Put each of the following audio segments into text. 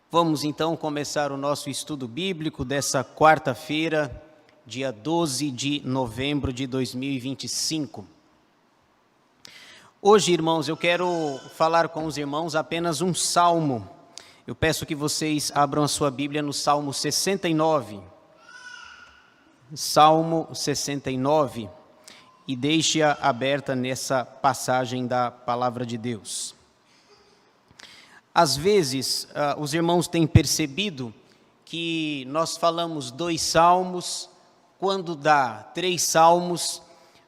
Vamos então começar o nosso estudo bíblico dessa quarta-feira, dia 12 de novembro de 2025. Hoje, irmãos, eu quero falar com os irmãos apenas um salmo. Eu peço que vocês abram a sua Bíblia no Salmo 69. Salmo 69, e deixe-a aberta nessa passagem da Palavra de Deus. Às vezes, os irmãos têm percebido que nós falamos 2 salmos, quando dá 3 salmos,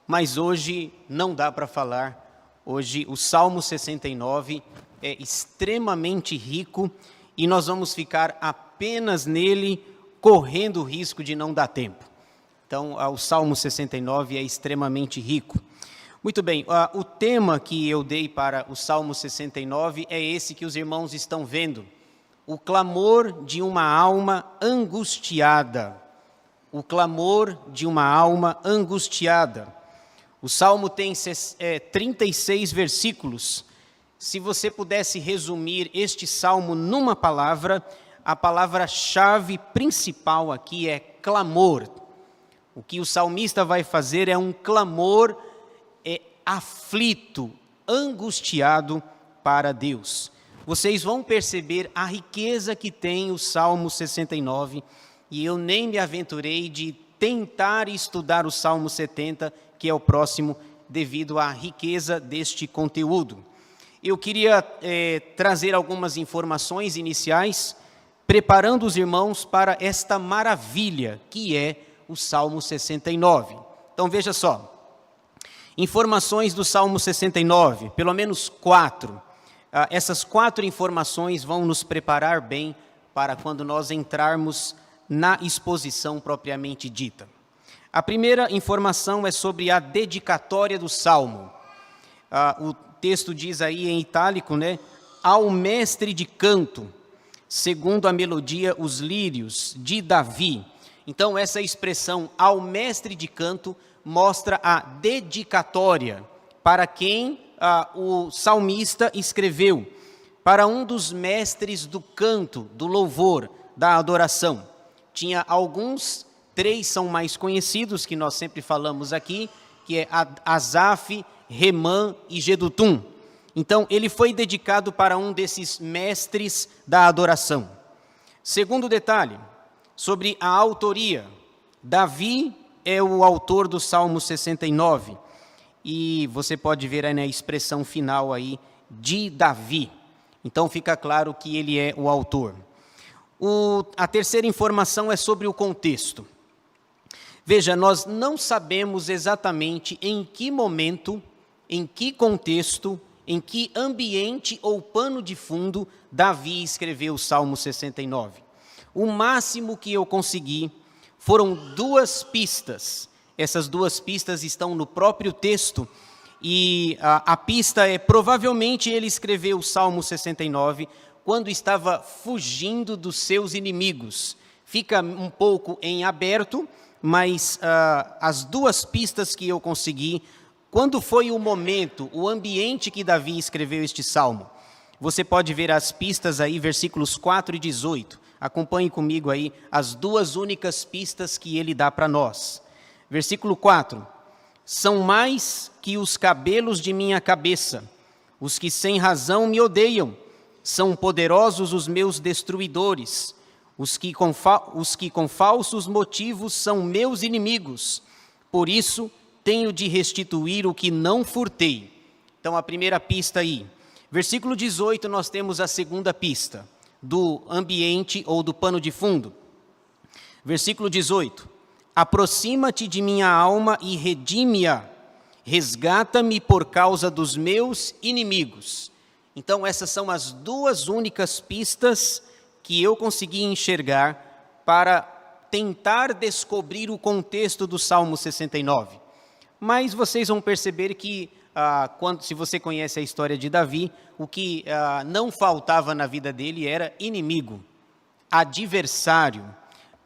mas hoje não dá para falar. Hoje o Salmo 69 é extremamente rico e nós vamos ficar apenas nele, correndo o risco de não dar tempo. Então, o Salmo 69 é extremamente rico. Muito bem, o tema que eu dei para o Salmo 69 é esse que os irmãos estão vendo. O clamor de uma alma angustiada. O clamor de uma alma angustiada. O Salmo tem 36 versículos. Se você pudesse resumir este Salmo numa palavra, a palavra-chave principal aqui é clamor. O que o salmista vai fazer é um clamor aflito, angustiado para Deus. Vocês vão perceber a riqueza que tem o Salmo 69, e eu nem me aventurei de tentar estudar o Salmo 70, que é o próximo, devido à riqueza deste conteúdo. Eu queria trazer algumas informações iniciais, preparando os irmãos para esta maravilha que é o Salmo 69. Então veja só. Informações do Salmo 69, pelo menos 4. Essas 4 informações vão nos preparar bem para quando nós entrarmos na exposição propriamente dita. A primeira informação é sobre a dedicatória do Salmo. O texto diz aí em itálico, ao mestre de canto, segundo a melodia, os lírios, de Davi. Então, essa expressão, ao mestre de canto, mostra a dedicatória para quem o salmista escreveu, para um dos mestres do canto, do louvor, da adoração. Tinha alguns, 3 são mais conhecidos, que nós sempre falamos aqui, que é Asaf, Remã e Jedutum. Então, ele foi dedicado para um desses mestres da adoração. Segundo detalhe, sobre a autoria, Davi é o autor do Salmo 69, e você pode ver aí na expressão final aí, de Davi. Então fica claro que ele é o autor. A terceira informação é sobre o contexto. Veja, nós não sabemos exatamente em que momento, em que contexto, em que ambiente ou pano de fundo Davi escreveu o Salmo 69. O máximo que eu consegui foram 2 pistas. Essas 2 pistas estão no próprio texto, e a pista é, provavelmente ele escreveu o Salmo 69 quando estava fugindo dos seus inimigos. Fica um pouco em aberto, mas as 2 pistas que eu consegui, quando foi o momento, o ambiente que Davi escreveu este Salmo. Você pode ver as pistas aí, versículos 4 e 18. Acompanhe comigo aí as 2 únicas pistas que ele dá para nós. Versículo 4. São mais que os cabelos de minha cabeça, os que sem razão me odeiam. São poderosos os meus destruidores, os que com falsos motivos são meus inimigos. Por isso, tenho de restituir o que não furtei. Então, a primeira pista aí. Versículo 18, nós temos a segunda pista do ambiente ou do pano de fundo. Versículo 18. Aproxima-te de minha alma e redime-a, resgata-me por causa dos meus inimigos. Então essas são as 2 únicas pistas que eu consegui enxergar para tentar descobrir o contexto do Salmo 69. Mas vocês vão perceber que se você conhece a história de Davi, o que não faltava na vida dele era inimigo, adversário,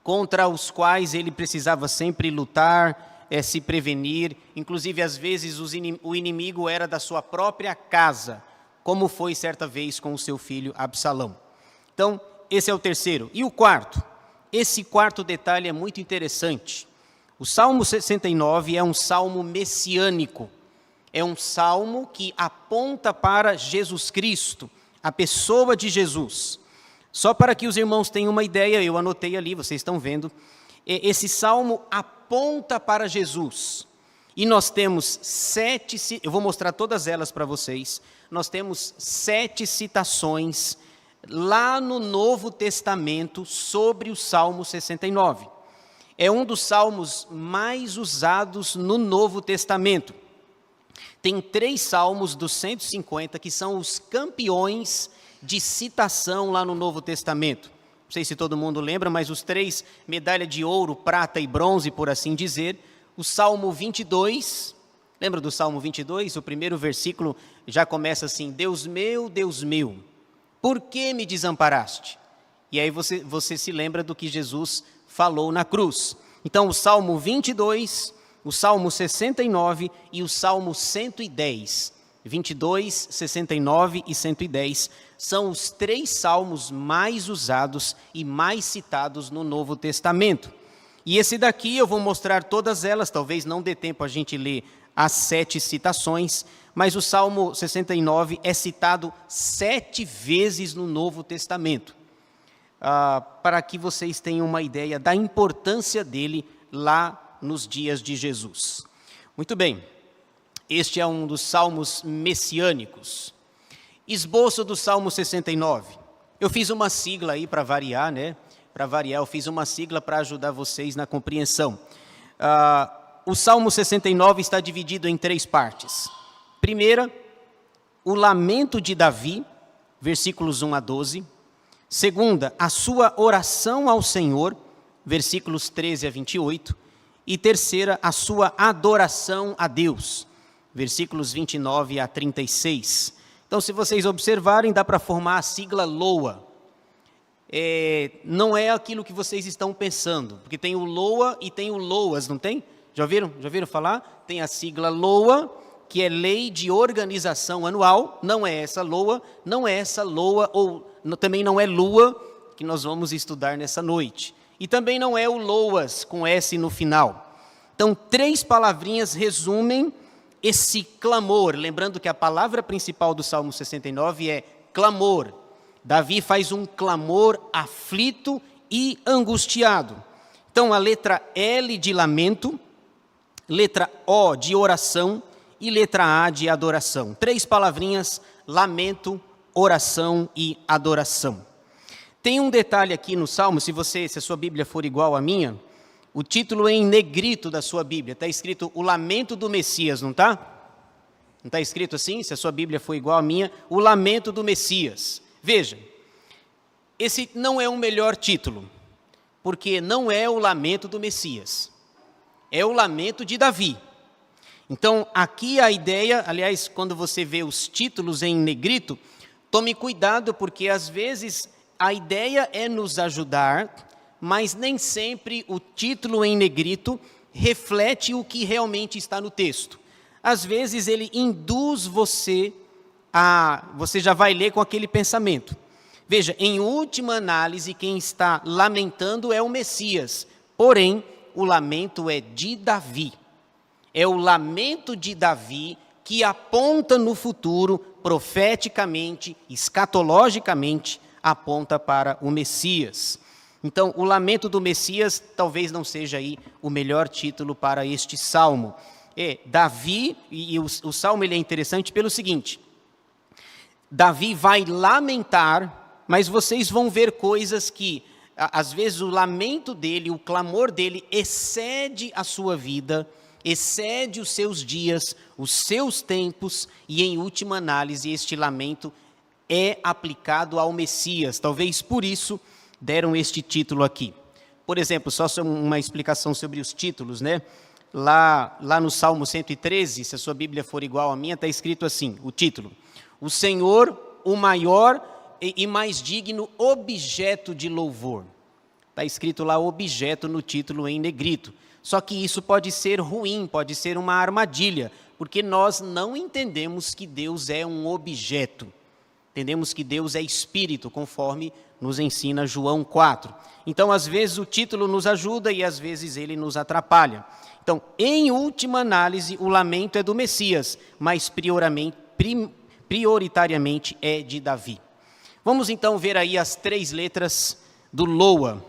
contra os quais ele precisava sempre lutar, se prevenir, inclusive às vezes o inimigo era da sua própria casa, como foi certa vez com o seu filho Absalão. Então, esse é o terceiro. E o quarto? Esse quarto detalhe é muito interessante. O Salmo 69 é um salmo messiânico. É um salmo que aponta para Jesus Cristo, a pessoa de Jesus. Só para que os irmãos tenham uma ideia, eu anotei ali, vocês estão vendo. Esse salmo aponta para Jesus. E nós temos 7, eu vou mostrar todas elas para vocês. Nós temos 7 citações lá no Novo Testamento sobre o Salmo 69. É um dos salmos mais usados no Novo Testamento. Tem 3 salmos dos 150 que são os campeões de citação lá no Novo Testamento. Não sei se todo mundo lembra, mas os 3, medalha de ouro, prata e bronze, por assim dizer. O Salmo 22, lembra do Salmo 22? O primeiro versículo já começa assim: Deus meu, por que me desamparaste? E aí você se lembra do que Jesus falou na cruz. Então, o Salmo 22, o Salmo 69 e o Salmo 110. 22, 69 e 110 são os 3 salmos mais usados e mais citados no Novo Testamento. E esse daqui eu vou mostrar todas elas, talvez não dê tempo a gente ler as 7 citações, mas o Salmo 69 é citado 7 vezes no Novo Testamento, para que vocês tenham uma ideia da importância dele lá nos dias de Jesus. Muito bem, este é um dos salmos messiânicos. Esboço do Salmo 69. Eu fiz uma sigla aí para variar, né? Para variar, eu fiz uma sigla para ajudar vocês na compreensão. O Salmo 69 está dividido em 3 partes. Primeira, o lamento de Davi, versículos 1 a 12. Segunda, a sua oração ao Senhor, versículos 13 a 28. E terceira, a sua adoração a Deus, versículos 29 a 36. Então, se vocês observarem, dá para formar a sigla LOA. Não é aquilo que vocês estão pensando, porque tem o LOA e tem o LOAS, não tem? Já ouviram falar? Tem a sigla LOA, que é Lei de Organização Anual, não é essa LOA, ou também não é LUA, que nós vamos estudar nessa noite. E também não é o LOAS, com S no final. Então, 3 palavrinhas resumem esse clamor, lembrando que a palavra principal do Salmo 69 é clamor. Davi faz um clamor aflito e angustiado. Então, a letra L de lamento, letra O de oração e letra A de adoração. 3 palavrinhas: lamento, oração e adoração. Tem um detalhe aqui no Salmo, se a sua Bíblia for igual à minha, o título é em negrito da sua Bíblia, está escrito o lamento do Messias, não está? Não está escrito assim? Se a sua Bíblia for igual à minha, o lamento do Messias. Veja, esse não é o melhor título, porque não é o lamento do Messias, é o lamento de Davi. Então, aqui a ideia, aliás, quando você vê os títulos em negrito, tome cuidado, porque às vezes a ideia é nos ajudar, mas nem sempre o título em negrito reflete o que realmente está no texto. Às vezes ele induz você já vai ler com aquele pensamento. Veja, em última análise, quem está lamentando é o Messias, porém, o lamento é de Davi. É o lamento de Davi que aponta no futuro, profeticamente, escatologicamente, aponta para o Messias. Então, o lamento do Messias talvez não seja aí o melhor título para este salmo. Davi, e o salmo ele é interessante pelo seguinte: Davi vai lamentar, mas vocês vão ver coisas que, às vezes, o lamento dele, o clamor dele, excede a sua vida, excede os seus dias, os seus tempos, e em última análise, este lamento é aplicado ao Messias. Talvez por isso deram este título aqui. Por exemplo, só uma explicação sobre os títulos, né? Lá no Salmo 113, se a sua Bíblia for igual à minha, está escrito assim, o título: o Senhor, o maior e mais digno objeto de louvor. Está escrito lá objeto no título em negrito. Só que isso pode ser ruim, pode ser uma armadilha, porque nós não entendemos que Deus é um objeto. Entendemos que Deus é espírito, conforme nos ensina João 4. Então, às vezes, o título nos ajuda e às vezes ele nos atrapalha. Então, em última análise, o lamento é do Messias, mas prioritariamente é de Davi. Vamos então ver aí as 3 letras do Loa.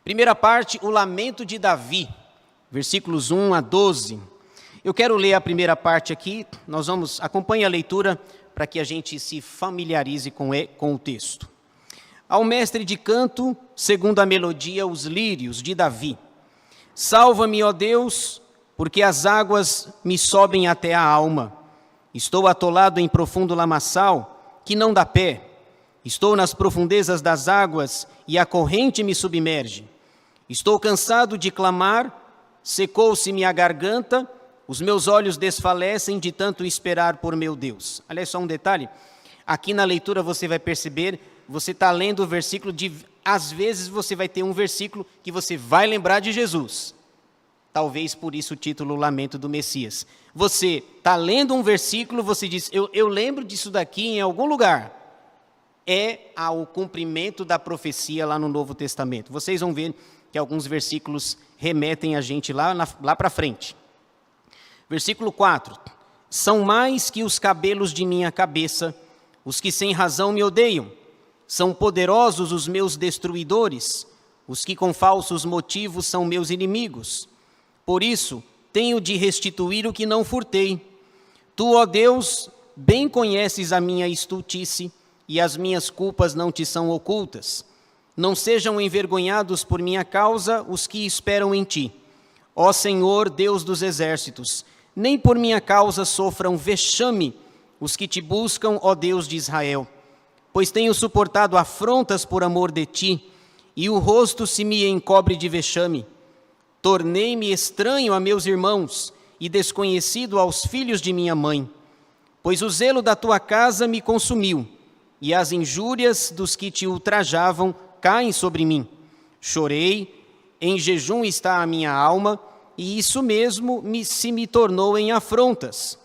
Primeira parte, o lamento de Davi, versículos 1 a 12. Eu quero ler a primeira parte aqui, acompanhe a leitura para que a gente se familiarize com o texto. Ao mestre de canto, segundo a melodia, os lírios de Davi. Salva-me, ó Deus, porque as águas me sobem até a alma. Estou atolado em profundo lamaçal, que não dá pé. Estou nas profundezas das águas, e a corrente me submerge. Estou cansado de clamar, secou-se-me a garganta, os meus olhos desfalecem de tanto esperar por meu Deus. Olha só um detalhe, aqui na leitura você vai perceber, você está lendo o versículo, às vezes você vai ter um versículo que você vai lembrar de Jesus. Talvez por isso o título Lamento do Messias. Você está lendo um versículo, você diz, eu lembro disso daqui em algum lugar. É ao cumprimento da profecia lá no Novo Testamento. Vocês vão ver que alguns versículos remetem a gente lá para frente. Versículo 4. São mais que os cabelos de minha cabeça, os que sem razão me odeiam. São poderosos os meus destruidores, os que com falsos motivos são meus inimigos. Por isso, tenho de restituir o que não furtei. Tu, ó Deus, bem conheces a minha estultice, e as minhas culpas não te são ocultas. Não sejam envergonhados por minha causa os que esperam em ti. Ó Senhor, Deus dos exércitos, nem por minha causa sofram vexame os que te buscam, ó Deus de Israel. Pois tenho suportado afrontas por amor de ti, e o rosto se me encobre de vexame. Tornei-me estranho a meus irmãos, e desconhecido aos filhos de minha mãe. Pois o zelo da tua casa me consumiu, e as injúrias dos que te ultrajavam caem sobre mim. Chorei, em jejum está a minha alma, e isso mesmo se me tornou em afrontas.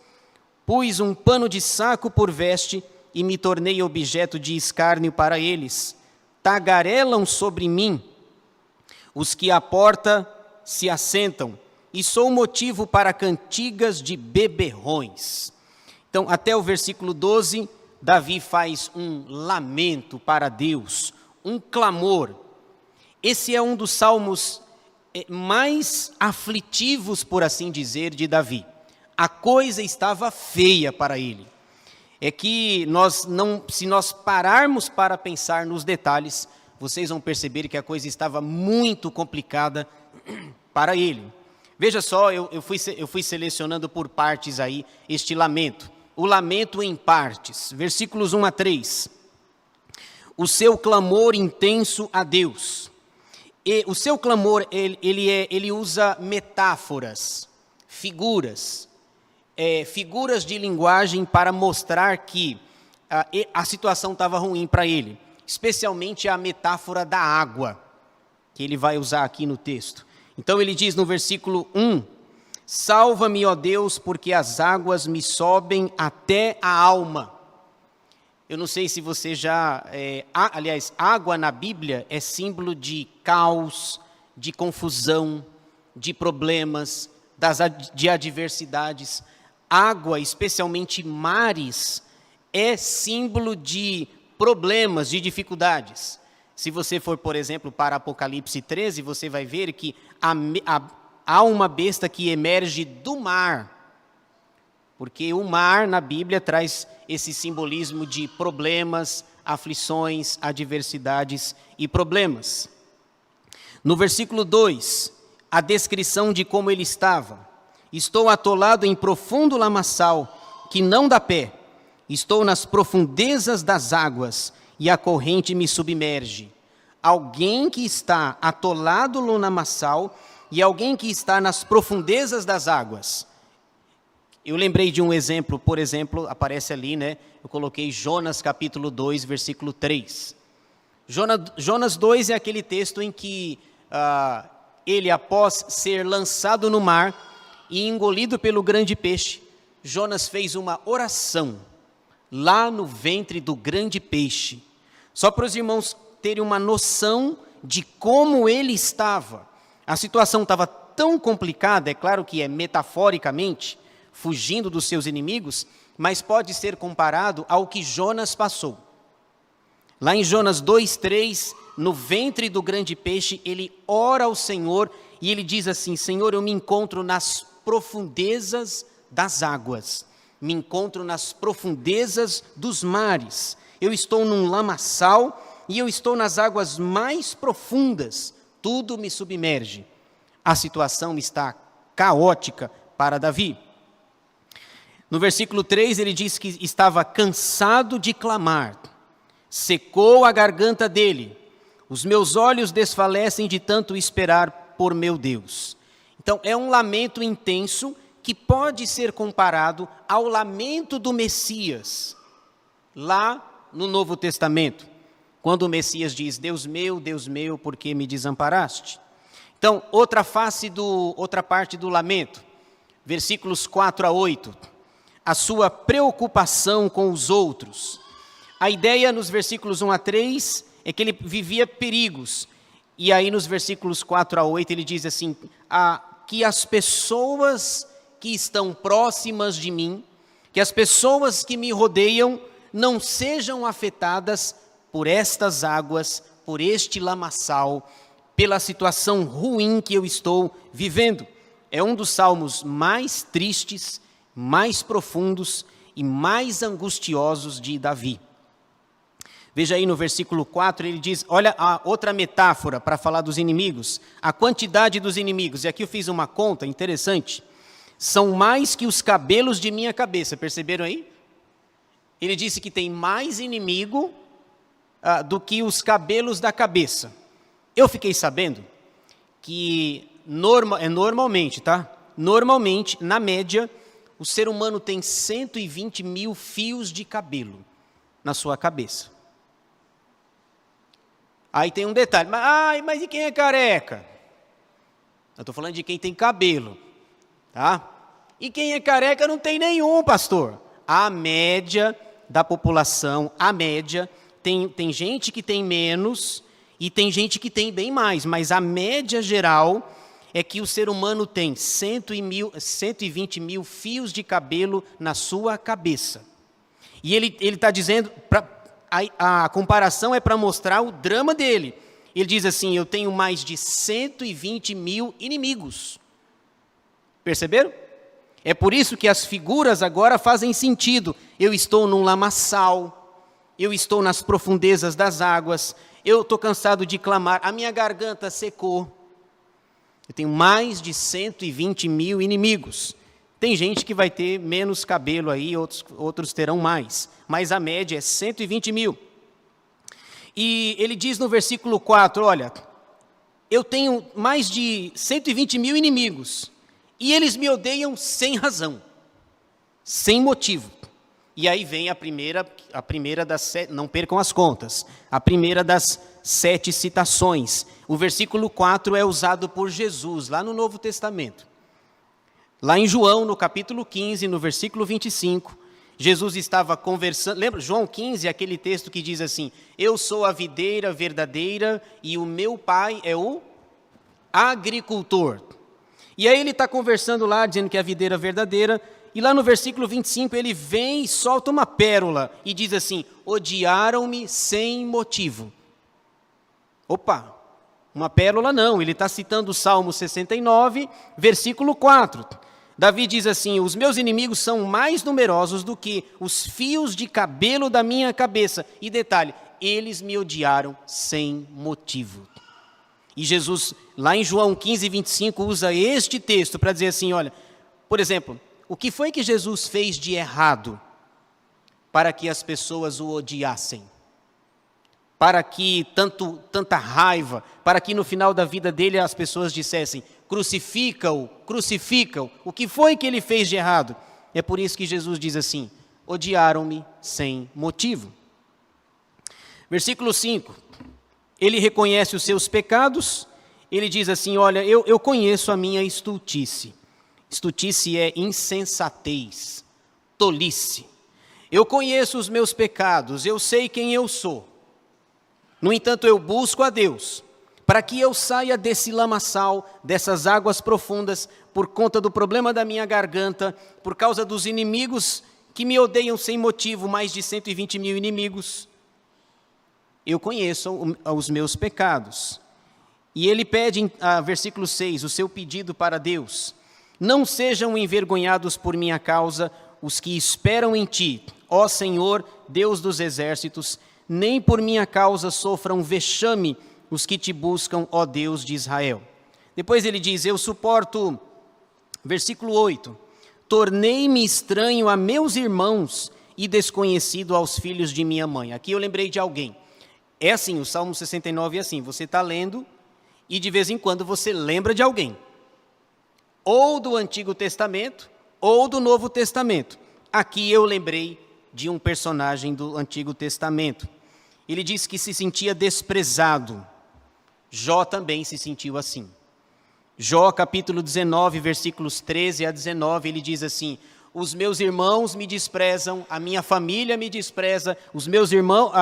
Pus um pano de saco por veste, e me tornei objeto de escárnio para eles. Tagarelam sobre mim os que à porta se assentam, e sou motivo para cantigas de beberrões. Então, até o versículo 12, Davi faz um lamento para Deus, um clamor. Esse é um dos salmos mais aflitivos, por assim dizer, de Davi. A coisa estava feia para ele. É que se nós pararmos para pensar nos detalhes, vocês vão perceber que a coisa estava muito complicada para ele. Veja só, eu fui selecionando por partes aí este lamento. O lamento em partes, versículos 1 a 3. O seu clamor intenso a Deus. E o seu clamor, ele usa metáforas, figuras de linguagem para mostrar que a situação estava ruim para ele. Especialmente a metáfora da água, que ele vai usar aqui no texto. Então ele diz no versículo 1, salva-me, ó Deus, porque as águas me sobem até a alma. Eu não sei se você já... aliás, água na Bíblia é símbolo de caos, de confusão, de problemas, de adversidades. Água, especialmente mares, é símbolo de problemas, de dificuldades. Se você for, por exemplo, para Apocalipse 13, você vai ver que há uma besta que emerge do mar. Porque o mar, na Bíblia, traz esse simbolismo de problemas, aflições, adversidades e problemas. No versículo 2, a descrição de como ele estava. Estou atolado em profundo lamaçal, que não dá pé. Estou nas profundezas das águas, e a corrente me submerge. Alguém que está atolado no lamaçal e alguém que está nas profundezas das águas. Eu lembrei de um exemplo, por exemplo, aparece ali, né? Eu coloquei Jonas capítulo 2, versículo 3. Jonas 2 é aquele texto em que ele, após ser lançado no mar e engolido pelo grande peixe, Jonas fez uma oração lá no ventre do grande peixe. Só para os irmãos terem uma noção de como ele estava. A situação estava tão complicada, é claro que é metaforicamente, fugindo dos seus inimigos, mas pode ser comparado ao que Jonas passou. Lá em Jonas 2:3, no ventre do grande peixe, ele ora ao Senhor e ele diz assim: Senhor, eu me encontro nas profundezas das águas, me encontro nas profundezas dos mares, eu estou num lamaçal e eu estou nas águas mais profundas, tudo me submerge. A situação está caótica para Davi. No versículo 3 ele diz que estava cansado de clamar, secou a garganta dele, os meus olhos desfalecem de tanto esperar por meu Deus. Então é um lamento intenso que pode ser comparado ao lamento do Messias, lá no Novo Testamento, quando o Messias diz: Deus meu, por que me desamparaste? Então, outra parte do lamento, versículos 4-8, a sua preocupação com os outros. A ideia nos versículos 1-3 é que ele vivia perigos, e aí nos versículos 4-8 ele diz assim: que as pessoas que estão próximas de mim, que as pessoas que me rodeiam não sejam afetadas por estas águas, por este lamaçal, pela situação ruim que eu estou vivendo. É um dos salmos mais tristes, mais profundos e mais angustiosos de Davi. Veja aí no versículo 4, ele diz, olha a outra metáfora para falar dos inimigos, a quantidade dos inimigos. E aqui eu fiz uma conta interessante, são mais que os cabelos de minha cabeça, perceberam aí? Ele disse que tem mais inimigo do que os cabelos da cabeça. Eu fiquei sabendo que normalmente, na média, o ser humano tem 120 mil fios de cabelo na sua cabeça. Aí tem um detalhe, mas e quem é careca? Eu estou falando de quem tem cabelo, tá? E quem é careca não tem nenhum, pastor. A média da população, tem gente que tem menos e tem gente que tem bem mais, mas a média geral é que o ser humano tem 120 mil fios de cabelo na sua cabeça. E ele está dizendo, a comparação é para mostrar o drama dele. Ele diz assim, eu tenho mais de 120 mil inimigos. Perceberam? É por isso que as figuras agora fazem sentido. Eu estou num lamaçal, eu estou nas profundezas das águas, eu estou cansado de clamar, a minha garganta secou. Eu tenho mais de 120 mil inimigos. Tem gente que vai ter menos cabelo aí, outros terão mais. Mas a média é 120 mil. E ele diz no versículo 4, olha, eu tenho mais de 120 mil inimigos. E eles me odeiam sem razão, sem motivo. E aí vem a primeira das 7, não percam as contas, a primeira das 7 citações. O versículo 4 é usado por Jesus, lá no Novo Testamento. Lá em João, no capítulo 15, no versículo 25, Jesus estava conversando, lembra, João 15, aquele texto que diz assim, eu sou a videira verdadeira e o meu pai é o agricultor. E aí ele está conversando lá, dizendo que é a videira verdadeira, e lá no versículo 25 ele vem e solta uma pérola, e diz assim, odiaram-me sem motivo. Opa, uma pérola não, ele está citando o Salmo 69, versículo 4. Davi diz assim, os meus inimigos são mais numerosos do que os fios de cabelo da minha cabeça. E detalhe, eles me odiaram sem motivo. E Jesus, lá em João 15, 25, usa este texto para dizer assim, olha, por exemplo, o que foi que Jesus fez de errado para que as pessoas o odiassem? Para que tanta raiva, para que no final da vida dele as pessoas dissessem, crucifica-o, crucifica-o. O que foi que ele fez de errado? É por isso que Jesus diz assim, odiaram-me sem motivo. Versículo 5. Ele reconhece os seus pecados, ele diz assim, olha, eu conheço a minha estultice. Estultice é insensatez, tolice. Eu conheço os meus pecados, eu sei quem eu sou. No entanto, eu busco a Deus, para que eu saia desse lamaçal, dessas águas profundas, por conta do problema da minha garganta, por causa dos inimigos que me odeiam sem motivo, mais de 120 mil inimigos. Eu conheço os meus pecados. E ele pede, versículo 6, o seu pedido para Deus. Não sejam envergonhados por minha causa os que esperam em ti, ó Senhor, Deus dos exércitos, nem por minha causa sofram vexame os que te buscam, ó Deus de Israel. Depois ele diz, eu suporto, versículo 8, tornei-me estranho a meus irmãos e desconhecido aos filhos de minha mãe. Aqui eu lembrei de alguém. É assim, o Salmo 69 é assim, você está lendo e de vez em quando você lembra de alguém. Ou do Antigo Testamento, ou do Novo Testamento. Aqui eu lembrei de um personagem do Antigo Testamento. Ele diz que se sentia desprezado. Jó também se sentiu assim. Jó, capítulo 19, versículos 13 a 19, ele diz assim, os meus irmãos me desprezam, a minha família me despreza, os meus irmãos,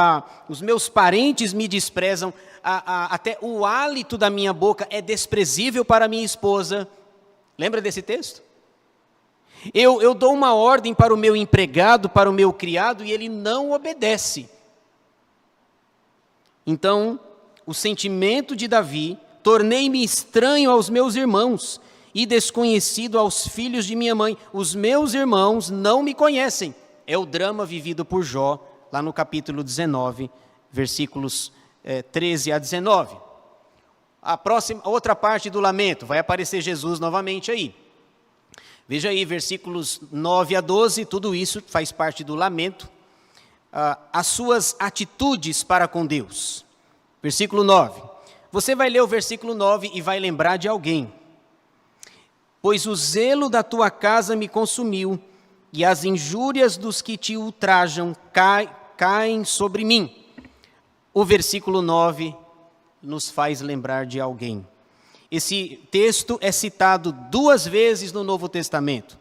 os meus parentes me desprezam, até o hálito da minha boca é desprezível para minha esposa. Lembra desse texto? Eu dou uma ordem para o meu empregado, para o meu criado, e ele não obedece. Então, o sentimento de Davi, tornei-me estranho aos meus irmãos e desconhecido aos filhos de minha mãe. Os meus irmãos não me conhecem. É o drama vivido por Jó, lá no capítulo 19, versículos 13 a 19. A outra parte do lamento, vai aparecer Jesus novamente aí. Veja aí, versículos 9 a 12, tudo isso faz parte do lamento. As suas atitudes para com Deus. Versículo 9. Você vai ler o versículo 9 e vai lembrar de alguém. Pois o zelo da tua casa me consumiu, e as injúrias dos que te ultrajam caem sobre mim. O versículo 9 nos faz lembrar de alguém. Esse texto é citado 2 vezes no Novo Testamento.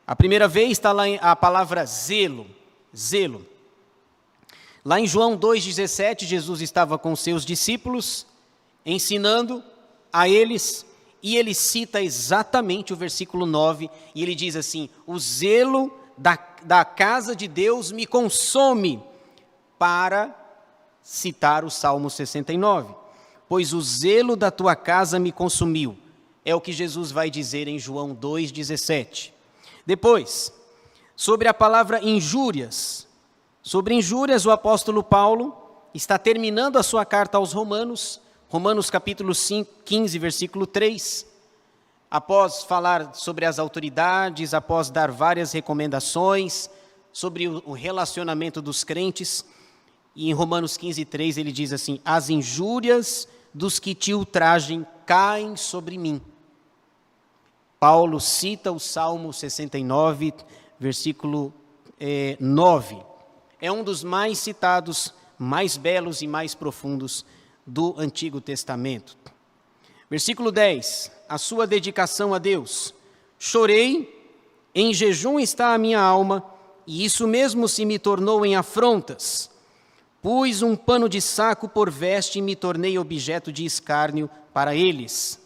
A primeira vez está lá a palavra zelo, zelo. Lá em João 2,17, Jesus estava com seus discípulos, ensinando a eles, e ele cita exatamente o versículo 9, e ele diz assim, o zelo da casa de Deus me consome, para citar o Salmo 69. Pois o zelo da tua casa me consumiu, é o que Jesus vai dizer em João 2,17. Depois, sobre a palavra injúrias. Sobre injúrias, o apóstolo Paulo está terminando a sua carta aos Romanos, Romanos capítulo 15, versículo 3. Após falar sobre as autoridades, após dar várias recomendações sobre o relacionamento dos crentes, e em Romanos 15, 3 ele diz assim, as injúrias dos que te ultrajem caem sobre mim. Paulo cita o Salmo 69, versículo 9. É um dos mais citados, mais belos e mais profundos do Antigo Testamento. Versículo 10, a sua dedicação a Deus. Chorei, em jejum está a minha alma, e isso mesmo se me tornou em afrontas. Pus um pano de saco por veste e me tornei objeto de escárnio para eles.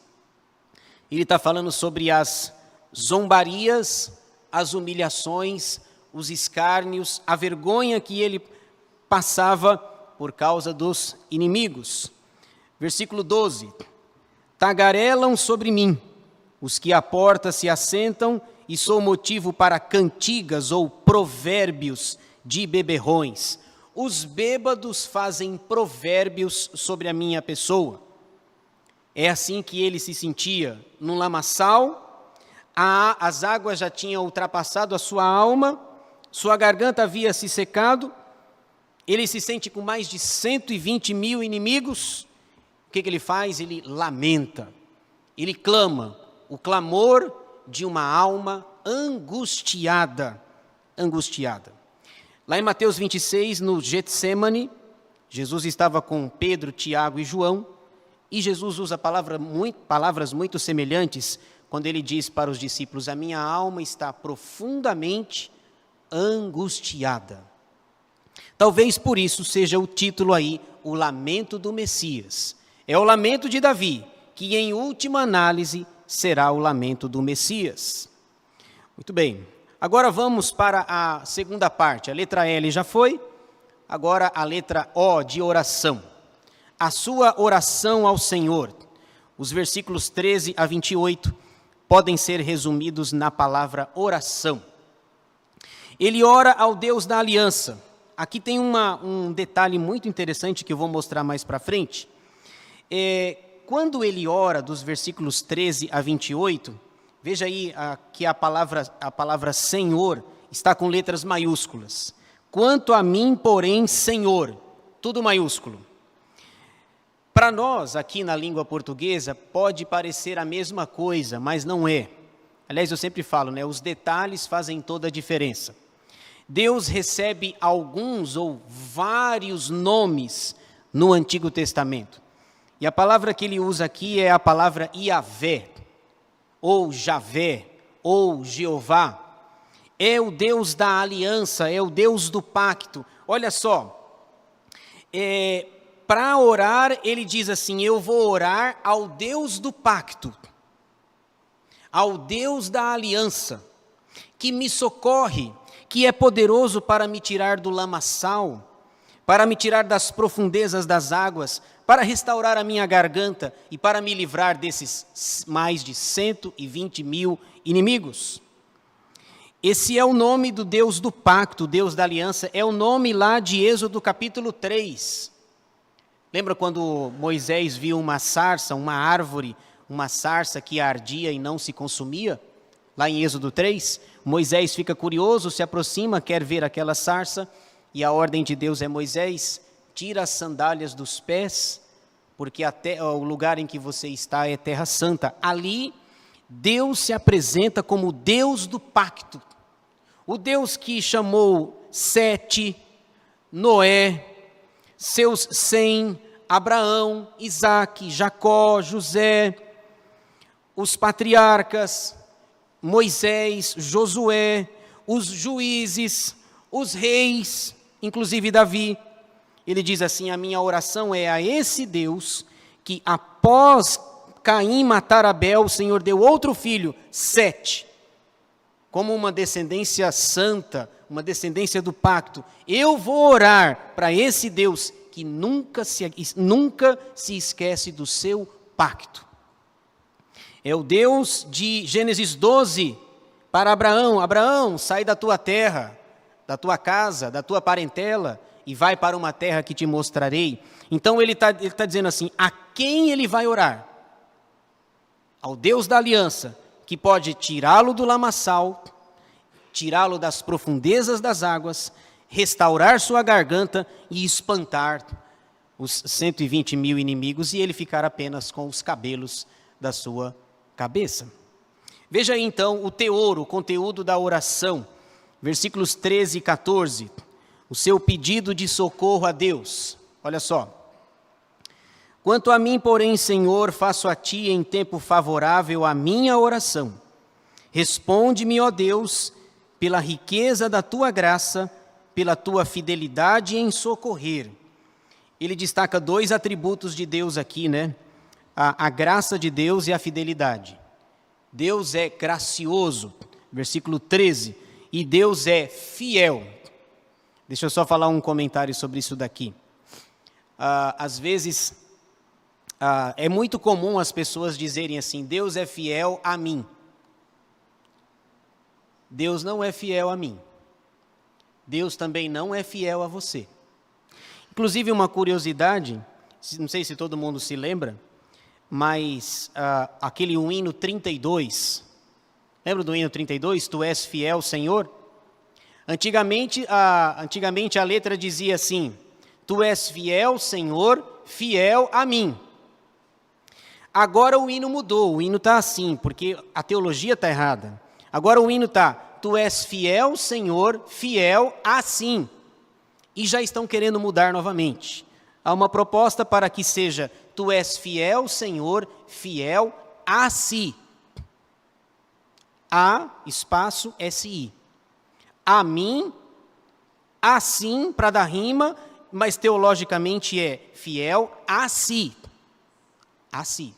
Ele está falando sobre as zombarias, as humilhações, os escárnios, a vergonha que ele passava por causa dos inimigos. Versículo 12. Tagarelam sobre mim os que à porta se assentam e sou motivo para cantigas ou provérbios de beberrões. Os bêbados fazem provérbios sobre a minha pessoa. É assim que ele se sentia, num lamaçal, as águas já tinham ultrapassado a sua alma, sua garganta havia se secado, ele se sente com mais de 120 mil inimigos. O que ele faz? Ele lamenta, ele clama, o clamor de uma alma angustiada, angustiada. Lá em Mateus 26, no Getsêmani, Jesus estava com Pedro, Tiago e João, E Jesus usa palavras muito semelhantes quando ele diz para os discípulos: a minha alma está profundamente angustiada. Talvez por isso seja o título aí, o lamento do Messias. É o lamento de Davi, que em última análise será o lamento do Messias. Muito bem, agora vamos para a segunda parte. A letra L já foi, agora a letra O de oração. A sua oração ao Senhor. Os versículos 13 a 28 podem ser resumidos na palavra oração. Ele ora ao Deus da aliança. Aqui tem um detalhe muito interessante que eu vou mostrar mais para frente. Quando ele ora, dos versículos 13 a 28, veja aí que a palavra Senhor está com letras maiúsculas. Quanto a mim, porém, Senhor, tudo maiúsculo. Para nós, aqui na língua portuguesa, pode parecer a mesma coisa, mas não é. Aliás, eu sempre falo, né? Os detalhes fazem toda a diferença. Deus recebe alguns ou vários nomes no Antigo Testamento. E a palavra que ele usa aqui é a palavra Iavé, ou Javé, ou Jeová. É o Deus da aliança, é o Deus do pacto. Olha só, para orar, ele diz assim: eu vou orar ao Deus do pacto, ao Deus da aliança, que me socorre, que é poderoso para me tirar do lamaçal, para me tirar das profundezas das águas, para restaurar a minha garganta e para me livrar desses mais de 120 mil inimigos. Esse é o nome do Deus do pacto, Deus da aliança, é o nome lá de Êxodo capítulo 3. Lembra quando Moisés viu uma sarça, uma árvore, uma sarça que ardia e não se consumia? Lá em Êxodo 3, Moisés fica curioso, se aproxima, quer ver aquela sarça, e a ordem de Deus é: Moisés, tira as sandálias dos pés, porque o lugar em que você está é terra santa. Ali, Deus se apresenta como o Deus do pacto, o Deus que chamou Sete, Noé, seus 100, Abraão, Isaque, Jacó, José, os patriarcas, Moisés, Josué, os juízes, os reis, inclusive Davi. Ele diz assim: a minha oração é a esse Deus que após Caim matar Abel, o Senhor deu outro filho, Sete, como uma descendência santa, uma descendência do pacto. Eu vou orar para esse Deus que nunca se esquece do seu pacto. É o Deus de Gênesis 12 para Abraão: Abraão, sai da tua terra, da tua casa, da tua parentela e vai para uma terra que te mostrarei. Então ele tá dizendo assim: a quem ele vai orar? Ao Deus da aliança, que pode tirá-lo do lamaçal, tirá-lo das profundezas das águas, restaurar sua garganta e espantar os 120 mil inimigos, e ele ficar apenas com os cabelos da sua cabeça. Veja aí então o teor, o conteúdo da oração, versículos 13 e 14, o seu pedido de socorro a Deus. Olha só: quanto a mim, porém, Senhor, faço a ti em tempo favorável a minha oração. Responde-me, ó Deus, pela riqueza da tua graça, pela tua fidelidade em socorrer. Ele destaca dois atributos de Deus aqui, né? A graça de Deus e a fidelidade. Deus é gracioso, versículo 13, e Deus é fiel. Deixa eu só falar um comentário sobre isso daqui. Às vezes, é muito comum as pessoas dizerem assim: Deus é fiel a mim. Deus não é fiel a mim. Deus também não é fiel a você. Inclusive, uma curiosidade, não sei se todo mundo se lembra, mas aquele hino 32, lembra do hino 32? Tu és fiel, Senhor? Antigamente a letra dizia assim: tu és fiel, Senhor, fiel a mim. Agora o hino mudou, o hino está assim, porque a teologia está errada. Agora o hino está: tu és fiel, Senhor, fiel assim. E já estão querendo mudar novamente. Há uma proposta para que seja: tu és fiel, Senhor, fiel a si. A, espaço, S-I. A mim, assim, para dar rima, mas teologicamente é fiel a si. A si.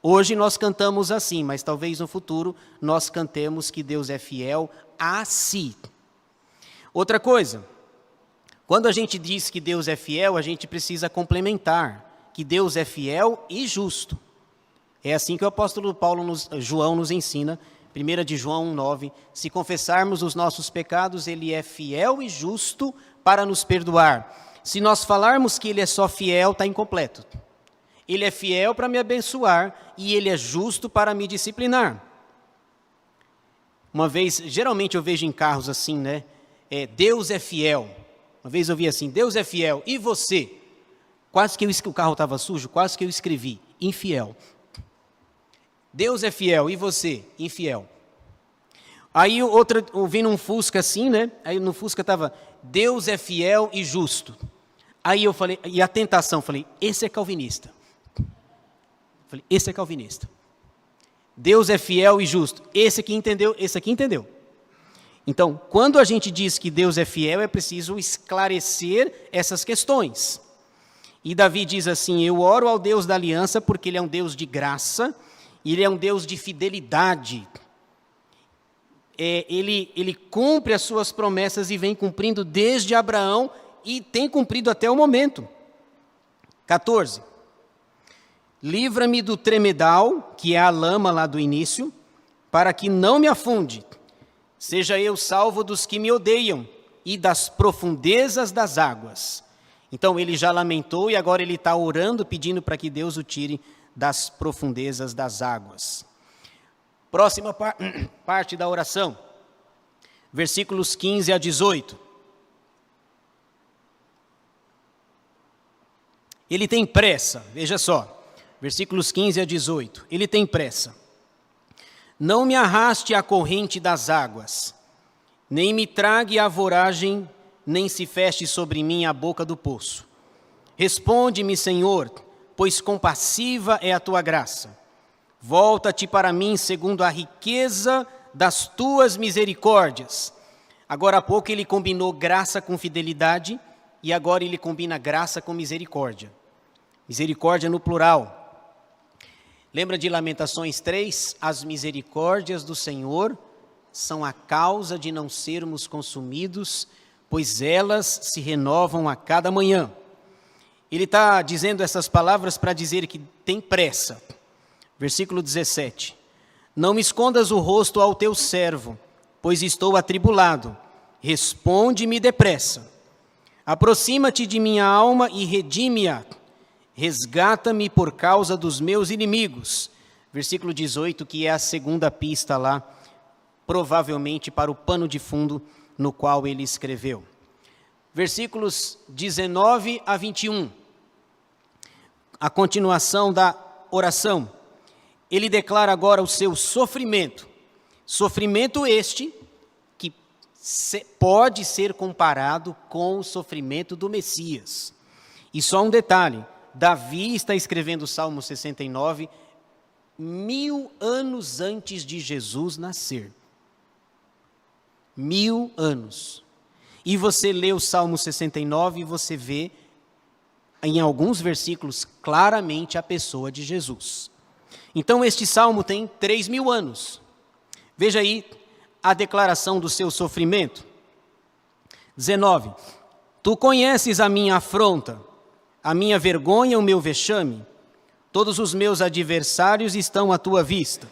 Hoje nós cantamos assim, mas talvez no futuro nós cantemos que Deus é fiel a si. Outra coisa, quando a gente diz que Deus é fiel, a gente precisa complementar que Deus é fiel e justo. É assim que o apóstolo João nos ensina, 1 de João 1,9, se confessarmos os nossos pecados, Ele é fiel e justo para nos perdoar. Se nós falarmos que Ele é só fiel, está incompleto. Ele é fiel para me abençoar e Ele é justo para me disciplinar. Uma vez, geralmente eu vejo em carros assim, né? Deus é fiel. Uma vez eu vi assim, Deus é fiel, e você? Quase que o carro estava sujo, quase que eu escrevi, infiel. Deus é fiel, e você? Infiel. Aí ouvindo um Fusca assim, né? Aí no Fusca estava, Deus é fiel e justo. Aí eu falei, e a tentação, falei, esse é calvinista. Falei, esse é calvinista. Deus é fiel e justo. Esse aqui entendeu, esse aqui entendeu. Então, quando a gente diz que Deus é fiel, é preciso esclarecer essas questões. E Davi diz assim, eu oro ao Deus da aliança porque Ele é um Deus de graça, e Ele é um Deus de fidelidade. Ele cumpre as suas promessas e vem cumprindo desde Abraão e tem cumprido até o momento. 14. Livra-me do tremedal, que é a lama lá do início, para que não me afunde. Seja eu salvo dos que me odeiam e das profundezas das águas. Então ele já lamentou e agora ele está orando, pedindo para que Deus o tire das profundezas das águas. Próxima parte da oração, versículos 15 a 18. Ele tem pressa, veja só, versículos 15 a 18. Ele tem pressa. Não me arraste à corrente das águas, nem me trague à voragem, nem se feche sobre mim a boca do poço. Responde-me, Senhor, pois compassiva é a tua graça. Volta-te para mim segundo a riqueza das tuas misericórdias. Agora há pouco ele combinou graça com fidelidade e agora ele combina graça com misericórdia. Misericórdia no plural. Lembra de Lamentações 3? As misericórdias do Senhor são a causa de não sermos consumidos, pois elas se renovam a cada manhã. Ele está dizendo essas palavras para dizer que tem pressa. Versículo 17. Não me escondas o rosto ao teu servo, pois estou atribulado. Responde-me depressa. Aproxima-te de minha alma e redime-a. Resgata-me por causa dos meus inimigos. Versículo 18, que é a segunda pista lá, provavelmente para o pano de fundo no qual ele escreveu. Versículos 19 a 21. A continuação da oração. Ele declara agora o seu sofrimento. Sofrimento este que pode ser comparado com o sofrimento do Messias. E só um detalhe. Davi está escrevendo o Salmo 69 1000 anos antes de Jesus nascer. 1000 anos. E você lê o Salmo 69 e você vê, em alguns versículos, claramente a pessoa de Jesus. Então este Salmo tem 3000 anos. Veja aí a declaração do seu sofrimento. 19. Tu conheces a minha afronta, a minha vergonha, o meu vexame. Todos os meus adversários estão à tua vista.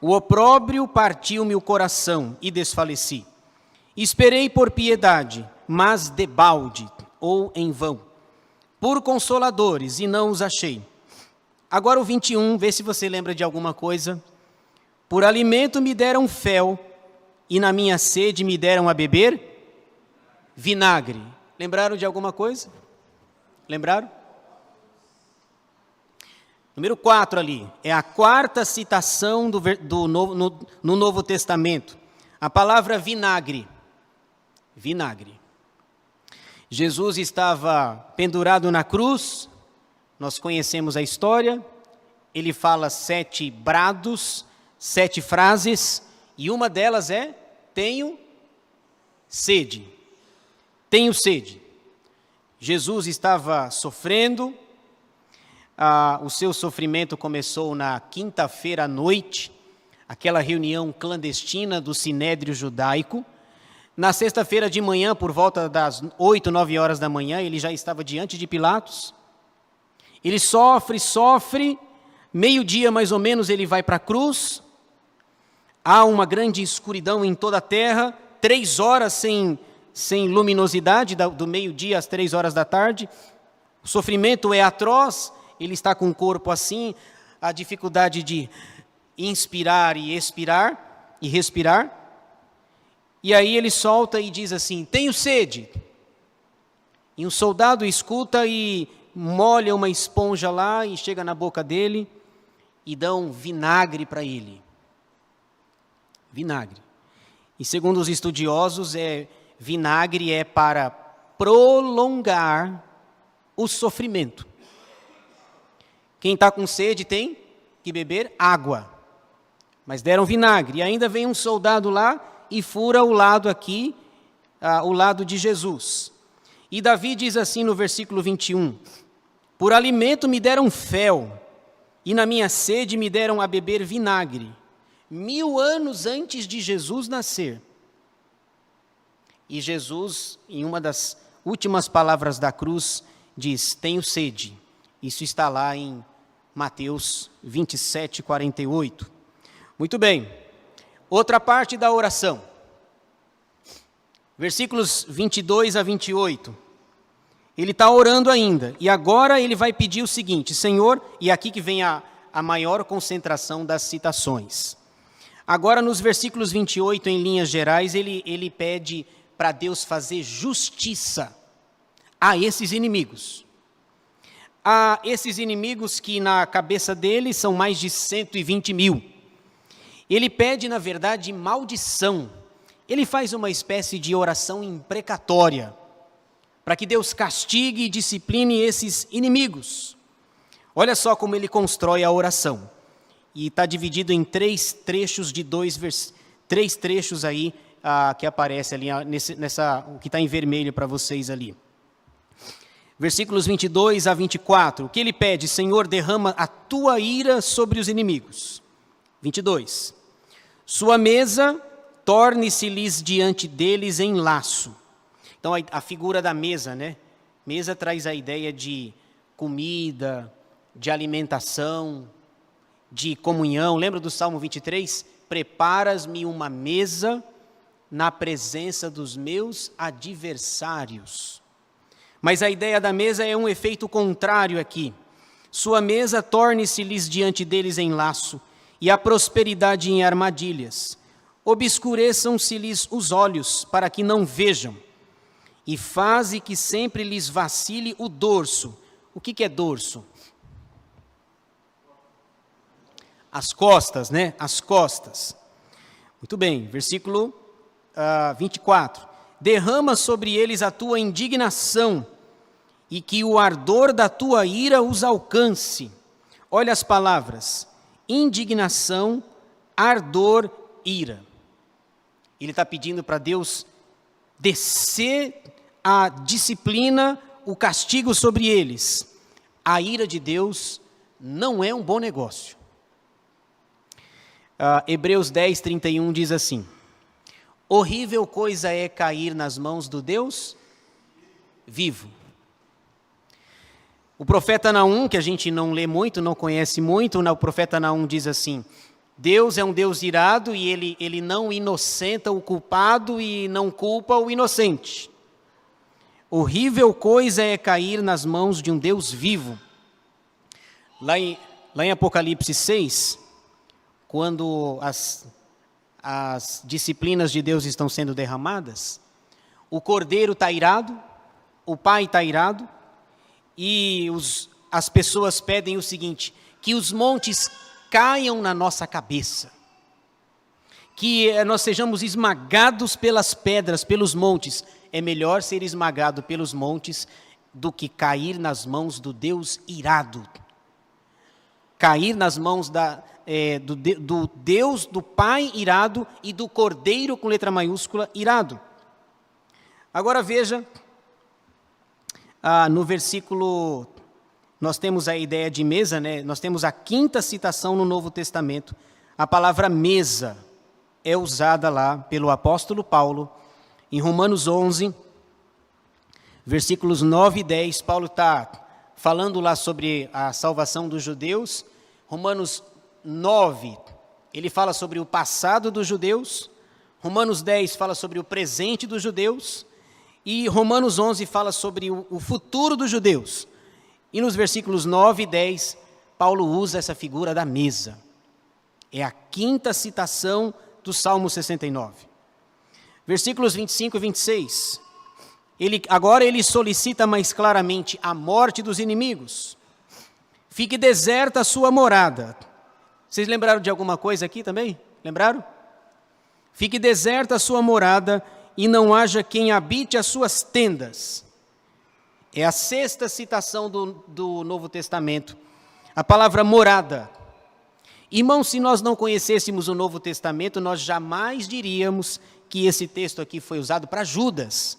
O opróbrio partiu-me o coração e desfaleci. Esperei por piedade, mas debalde, ou em vão. Por consoladores, e não os achei. Agora o 21, vê se você lembra de alguma coisa. Por alimento me deram fel, e na minha sede me deram a beber vinagre. Lembraram de alguma coisa? Lembraram? Número 4 ali, é a quarta citação no Novo Testamento. A palavra vinagre. Vinagre. Jesus estava pendurado na cruz, Nós conhecemos a história, ele fala 7 brados, 7 frases, e uma delas é: tenho sede. Tenho sede. Jesus estava sofrendo, o seu sofrimento começou na quinta-feira à noite, aquela reunião clandestina do Sinédrio Judaico. Na sexta-feira de manhã, por volta das 8, 9 horas da manhã, ele já estava diante de Pilatos. Ele sofre, meio-dia mais ou menos ele vai para a cruz. Há uma grande escuridão em toda a terra, 3 horas sem luminosidade, do meio-dia às 3 horas da tarde. O sofrimento é atroz, ele está com o corpo assim, a dificuldade de inspirar e expirar e respirar. E aí ele solta e diz assim: tenho sede. E um soldado escuta e molha uma esponja lá e chega na boca dele e dão vinagre para ele. Vinagre. E segundo os estudiosos, vinagre é para prolongar o sofrimento. Quem está com sede tem que beber água. Mas deram vinagre. E ainda vem um soldado lá e fura o lado aqui, o lado de Jesus. E Davi diz assim no versículo 21, por alimento me deram fel, e na minha sede me deram a beber vinagre, 1000 anos antes de Jesus nascer. E Jesus, em uma das últimas palavras da cruz, diz: tenho sede. Isso está lá em Mateus 27, 48. Muito bem. Outra parte da oração. Versículos 22 a 28. Ele está orando ainda. E agora ele vai pedir o seguinte: Senhor, e aqui que vem a maior concentração das citações. Agora nos versículos 28, em linhas gerais, ele pede para Deus fazer justiça a esses inimigos. A esses inimigos que na cabeça dele são mais de 120 mil. Ele pede, na verdade, maldição. Ele faz uma espécie de oração imprecatória, para que Deus castigue e discipline esses inimigos. Olha só como ele constrói a oração. E está dividido em 3 trechos de 3 trechos aí, que aparece ali, o que está em vermelho para vocês ali. Versículos 22 a 24. O que ele pede? Senhor, derrama a tua ira sobre os inimigos. 22. Sua mesa, torne-se-lhes diante deles em laço. Então, a figura da mesa, né? Mesa traz a ideia de comida, de alimentação, de comunhão. Lembra do Salmo 23? Preparas-me uma mesa na presença dos meus adversários. Mas a ideia da mesa é um efeito contrário aqui. Sua mesa torne-se-lhes diante deles em laço, e a prosperidade em armadilhas. Obscureçam-se-lhes os olhos, para que não vejam, e faze que sempre lhes vacile o dorso. O que é dorso? As costas, né? As costas. Muito bem, versículo 24. Derrama sobre eles a tua indignação, e que o ardor da tua ira os alcance. Olha as palavras: indignação, ardor, ira. Ele está pedindo para Deus descer a disciplina, o castigo sobre eles. A ira de Deus não é um bom negócio. Hebreus 10, 31 diz assim: horrível coisa é cair nas mãos do Deus vivo. O profeta Naum, que a gente não lê muito, não conhece muito, o profeta Naum diz assim: Deus é um Deus irado e ele não inocenta o culpado e não culpa o inocente. Horrível coisa é cair nas mãos de um Deus vivo. Lá em Apocalipse 6, quando as disciplinas de Deus estão sendo derramadas, o cordeiro está irado, o pai está irado, e as pessoas pedem o seguinte: que os montes caiam na nossa cabeça, que nós sejamos esmagados pelas pedras, pelos montes. É melhor ser esmagado pelos montes do que cair nas mãos do Deus irado. Cair nas mãos do Deus, do Pai irado e do Cordeiro com letra maiúscula irado. Agora veja, no versículo, nós temos a ideia de mesa, né? Nós temos a quinta citação no Novo Testamento. A palavra mesa é usada lá pelo apóstolo Paulo, em Romanos 11, versículos 9 e 10. Paulo está falando lá sobre a salvação dos judeus. Romanos 9, ele fala sobre o passado dos judeus. Romanos 10 fala sobre o presente dos judeus. E Romanos 11 fala sobre o futuro dos judeus. E nos versículos 9 e 10, Paulo usa essa figura da mesa. É a quinta citação do Salmo 69. Versículos 25 e 26. Agora ele solicita mais claramente a morte dos inimigos. Fique deserta a sua morada. Vocês lembraram de alguma coisa aqui também? Lembraram? Fique deserta a sua morada e não haja quem habite as suas tendas. É a sexta citação do Novo Testamento. A palavra morada. Irmãos, se nós não conhecêssemos o Novo Testamento, nós jamais diríamos que esse texto aqui foi usado para Judas.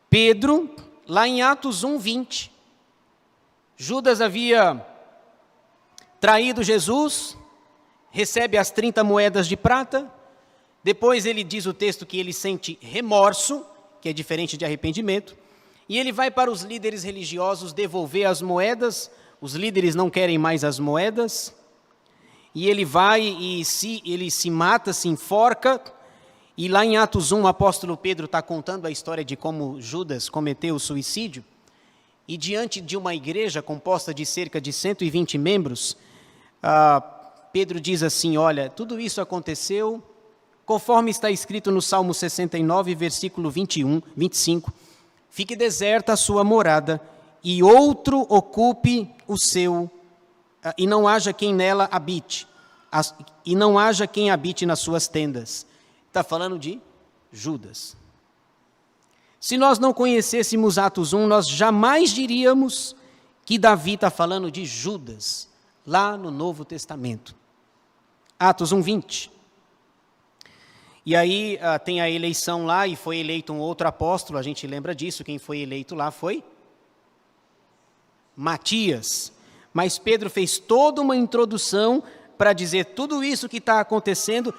Pedro, lá em Atos 1:20, Judas havia traído Jesus, recebe as 30 moedas de prata, depois ele diz o texto que ele sente remorso, que é diferente de arrependimento, e ele vai para os líderes religiosos devolver as moedas. Os líderes não querem mais as moedas, e ele vai e ele se mata, se enforca, e lá em Atos 1 o apóstolo Pedro está contando a história de como Judas cometeu o suicídio, e diante de uma igreja composta de cerca de 120 membros, Pedro diz assim: olha, tudo isso aconteceu conforme está escrito no Salmo 69, versículo 25, fique deserta a sua morada, e outro ocupe o seu, e não haja quem nela habite, e não haja quem habite nas suas tendas. Está falando de Judas. Se nós não conhecêssemos Atos 1, nós jamais diríamos que Davi está falando de Judas, lá no Novo Testamento. Atos 1:20. E aí tem a eleição lá, e foi eleito um outro apóstolo, a gente lembra disso, quem foi eleito lá foi Matias. Mas Pedro fez toda uma introdução para dizer tudo isso que está acontecendo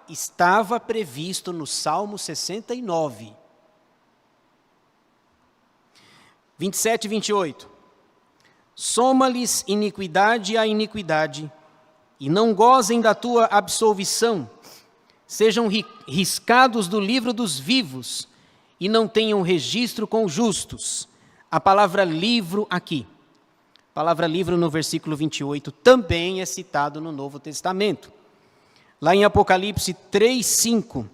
estava previsto no Salmo 69. 27 e 28. Soma-lhes iniquidade a iniquidade, e não gozem da tua absolvição. Sejam riscados do livro dos vivos, e não tenham registro com os justos. A palavra livro aqui, a palavra livro no versículo 28, também é citado no Novo Testamento. Lá em Apocalipse 3:5,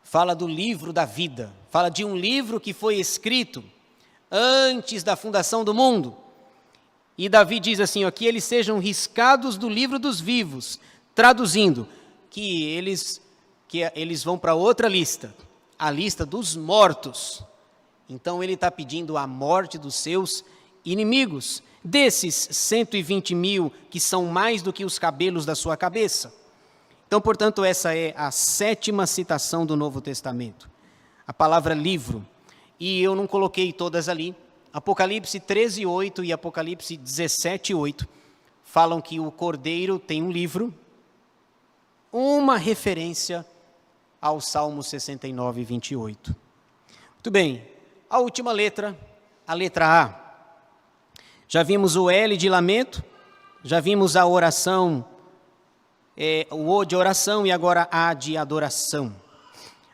fala do livro da vida, fala de um livro que foi escrito antes da fundação do mundo. E Davi diz assim, ó, que eles sejam riscados do livro dos vivos, traduzindo, que eles vão para outra lista, a lista dos mortos. Então ele está pedindo a morte dos seus inimigos, desses 120 mil que são mais do que os cabelos da sua cabeça. Então, portanto, essa é a sétima citação do Novo Testamento. A palavra livro. E eu não coloquei todas ali. Apocalipse 13:8 e Apocalipse 17:8 falam que o Cordeiro tem um livro, uma referência ao Salmo 69, 28. Muito bem, a última letra, a letra A. Já vimos o L de lamento, já vimos a oração, o O de oração e agora A de adoração.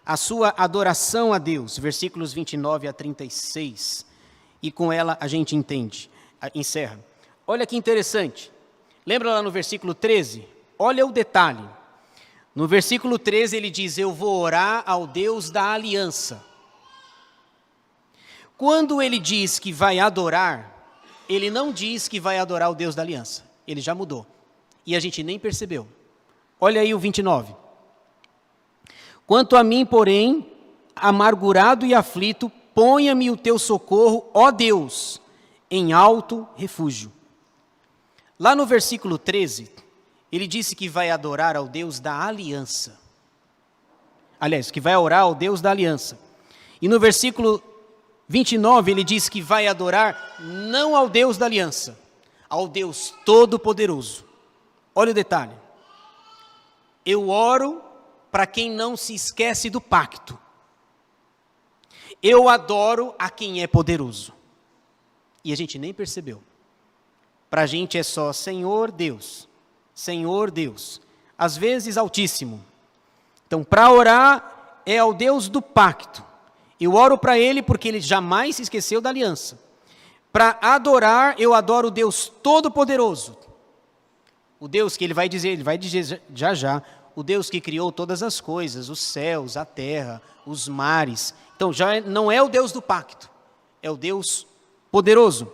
A sua adoração a Deus, versículos 29 a 36. E com ela a gente encerra. Olha que interessante. Lembra lá no versículo 13? Olha o detalhe. No versículo 13 ele diz, eu vou orar ao Deus da aliança. Quando ele diz que vai adorar, ele não diz que vai adorar o Deus da aliança. Ele já mudou. E a gente nem percebeu. Olha aí o 29. Quanto a mim, porém, amargurado e aflito, ponha-me o teu socorro, ó Deus, em alto refúgio. Lá no versículo 13, ele disse que vai adorar ao Deus da aliança. Aliás, que vai orar ao Deus da aliança. E no versículo 29, ele diz que vai adorar não ao Deus da aliança, ao Deus Todo-Poderoso. Olha o detalhe. Eu oro para quem não se esquece do pacto. Eu adoro a quem é poderoso. E a gente nem percebeu. Para a gente é só Senhor Deus, Senhor Deus. Às vezes Altíssimo. Então, para orar é ao Deus do pacto. Eu oro para Ele porque Ele jamais se esqueceu da aliança. Para adorar, eu adoro o Deus Todo-Poderoso. O Deus que Ele vai dizer já, o Deus que criou todas as coisas, os céus, a terra, os mares. Então, já não é o Deus do pacto, é o Deus poderoso.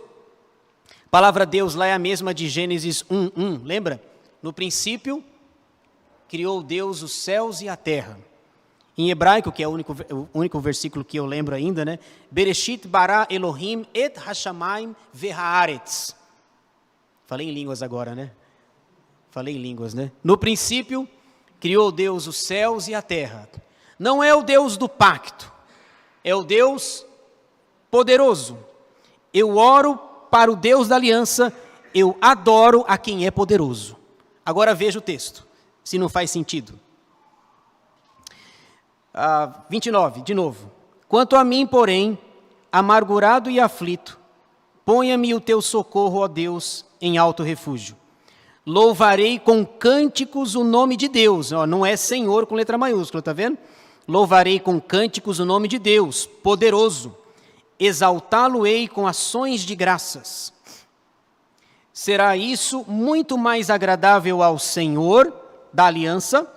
A palavra Deus lá é a mesma de Gênesis 1:1, lembra? No princípio, criou Deus os céus e a terra. Em hebraico, que é o único versículo que eu lembro ainda, né? Bereshit bara Elohim et hashamayim vehaaretz. Falei em línguas agora, né? Falei em línguas, né? No princípio, criou Deus os céus e a terra. Não é o Deus do pacto, é o Deus poderoso. Eu oro para o Deus da aliança, eu adoro a quem é poderoso. Agora veja o texto, se não faz sentido. 29, de novo. Quanto a mim, porém, amargurado e aflito, ponha-me o teu socorro, ó Deus, em alto refúgio. Louvarei com cânticos o nome de Deus. Não é Senhor com letra maiúscula, está vendo? Louvarei com cânticos o nome de Deus, poderoso. Exaltá-lo-ei com ações de graças. Será isso muito mais agradável ao Senhor da aliança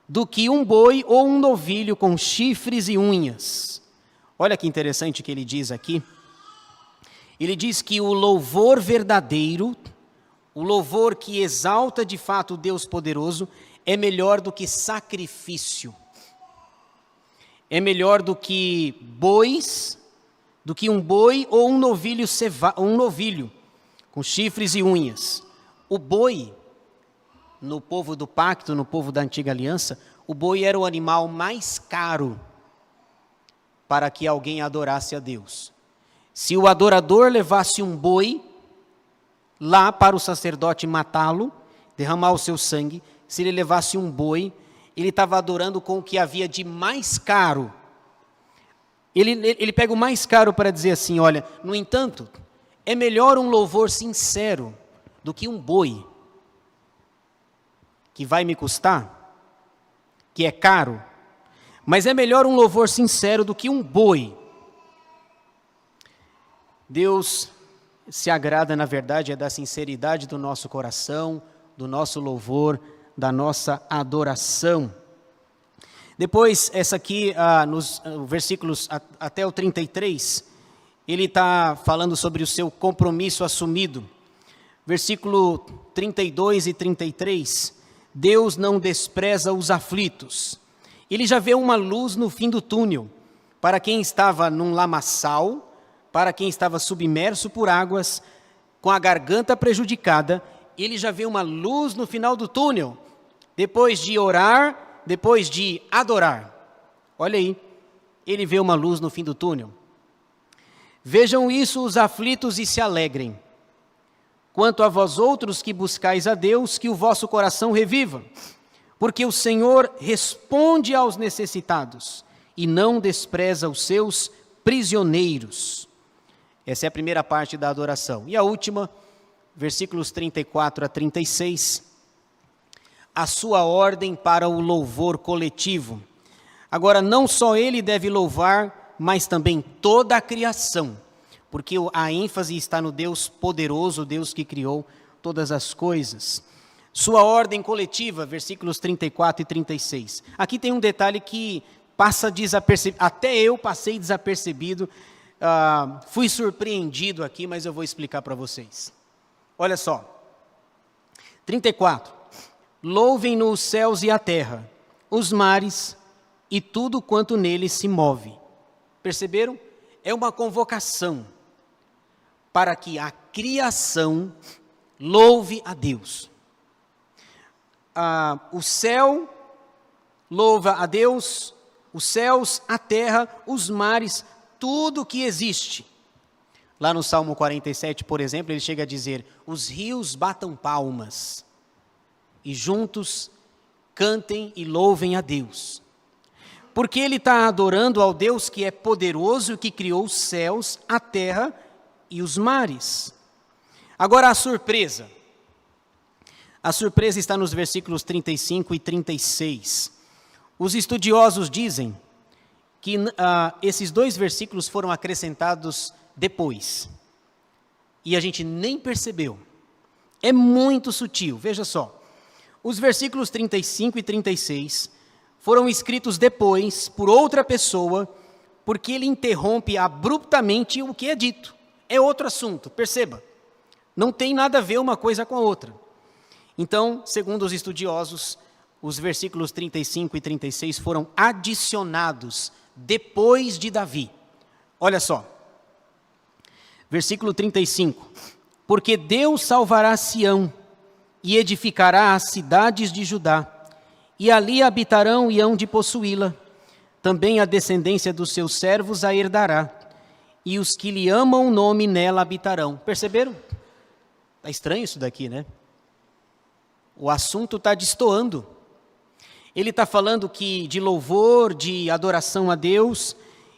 do que um boi ou um novilho com chifres e unhas. Olha que interessante que ele diz aqui. Ele diz que o louvor verdadeiro, o louvor que exalta de fato o Deus poderoso, é melhor do que sacrifício. É melhor do que bois, do que um boi ou um novilho com chifres e unhas. O boi, no povo do pacto, no povo da antiga aliança, o boi era o animal mais caro para que alguém adorasse a Deus. Se o adorador levasse um boi lá para o sacerdote matá-lo, derramar o seu sangue, se ele levasse um boi, ele estava adorando com o que havia de mais caro. Ele pega o mais caro para dizer assim, olha, no entanto, é melhor um louvor sincero do que um boi, que vai me custar, que é caro, mas é melhor um louvor sincero do que um boi. Deus se agrada, na verdade, é da sinceridade do nosso coração, do nosso louvor, da nossa adoração. Depois, essa aqui, nos versículos até o 33, ele está falando sobre o seu compromisso assumido. Versículo 32 e 33, Deus não despreza os aflitos. Ele já vê uma luz no fim do túnel, para quem estava num lamaçal, para quem estava submerso por águas, com a garganta prejudicada, ele já vê uma luz no final do túnel, depois de orar, depois de adorar. Olha aí, ele vê uma luz no fim do túnel. Vejam isso os aflitos e se alegrem. Quanto a vós outros que buscais a Deus, que o vosso coração reviva, porque o Senhor responde aos necessitados e não despreza os seus prisioneiros. Essa é a primeira parte da adoração. E a última, versículos 34 a 36, a sua ordem para o louvor coletivo. Agora, não só ele deve louvar, mas também toda a criação, porque a ênfase está no Deus poderoso, Deus que criou todas as coisas. Sua ordem coletiva, versículos 34 e 36. Aqui tem um detalhe que passa desapercebido, até eu passei desapercebido, fui surpreendido aqui, mas eu vou explicar para vocês. Olha só, 34. Louvem-no os céus e a terra, os mares e tudo quanto nele se move. Perceberam? É uma convocação para que a criação louve a Deus. O céu louva a Deus, os céus, a terra, os mares, tudo que existe. Lá no Salmo 47, por exemplo, ele chega a dizer: os rios batam palmas e juntos cantem e louvem a Deus. Porque ele está adorando ao Deus que é poderoso, que criou os céus, a terra e os mares. Agora a surpresa. A surpresa está nos versículos 35 e 36. Os estudiosos dizem que esses dois versículos foram acrescentados depois. E a gente nem percebeu. É muito sutil, veja só. Os versículos 35 e 36 foram escritos depois por outra pessoa, porque ele interrompe abruptamente o que é dito. É outro assunto, perceba. Não tem nada a ver uma coisa com a outra. Então, segundo os estudiosos, os versículos 35 e 36 foram adicionados depois de Davi. Olha só. Versículo 35. Porque Deus salvará Sião e edificará as cidades de Judá, e ali habitarão e hão de possuí-la. Também a descendência dos seus servos a herdará, e os que lhe amam o nome nela habitarão. Perceberam? Está estranho isso daqui, né? O assunto está destoando. Ele está falando que de louvor, de adoração a Deus,